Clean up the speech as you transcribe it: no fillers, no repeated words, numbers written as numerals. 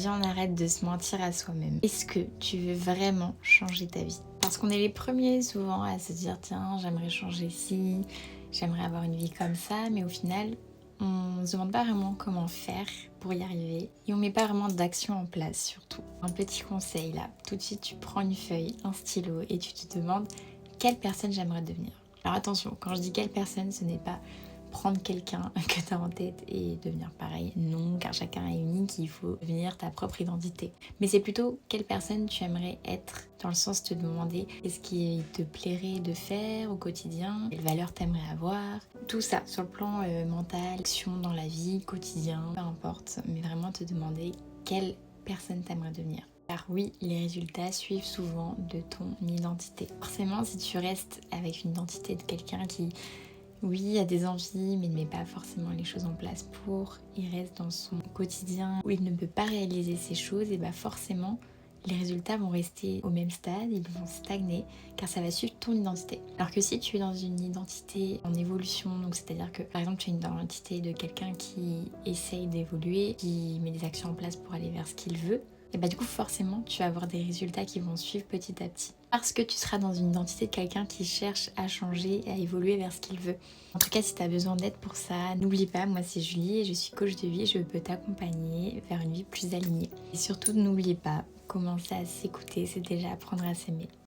viens, on arrête de se mentir à soi-même. Est-ce que tu veux vraiment changer ta vie? Parce qu'on est les premiers souvent à se dire tiens, j'aimerais changer ci, j'aimerais avoir une vie comme ça, mais au final, on ne se demande pas vraiment comment faire pour y arriver et on met pas vraiment d'action en place surtout. Un petit conseil là, tout de suite tu prends une feuille, un stylo et tu te demandes quelle personne j'aimerais devenir. Alors attention, quand je dis quelle personne, ce n'est pas prendre quelqu'un que tu as en tête et devenir pareil. Non, car chacun est unique, il faut devenir ta propre identité. Mais c'est plutôt quelle personne tu aimerais être, dans le sens de te demander qu'est-ce qui te plairait de faire au quotidien, quelles valeurs t'aimerais avoir, tout ça sur le plan mental, action dans la vie, quotidien, peu importe, mais vraiment te demander quelle personne t'aimerais devenir. Car oui, les résultats suivent souvent de ton identité. Forcément, si tu restes avec une identité de quelqu'un qui oui, a des envies, mais ne met pas forcément les choses en place pour. Il reste dans son quotidien où il ne peut pas réaliser ces choses, et bah forcément, les résultats vont rester au même stade, ils vont stagner, car ça va suivre ton identité. Alors que si tu es dans une identité en évolution, donc c'est-à-dire que par exemple tu es une identité de quelqu'un qui essaye d'évoluer, qui met des actions en place pour aller vers ce qu'il veut, et bah du coup forcément tu vas avoir des résultats qui vont suivre petit à petit. Parce que tu seras dans une identité de quelqu'un qui cherche à changer et à évoluer vers ce qu'il veut. En tout cas, si tu as besoin d'aide pour ça, n'oublie pas, moi c'est Julie et je suis coach de vie et je peux t'accompagner vers une vie plus alignée. Et surtout, n'oublie pas, commencer à s'écouter, c'est déjà apprendre à s'aimer.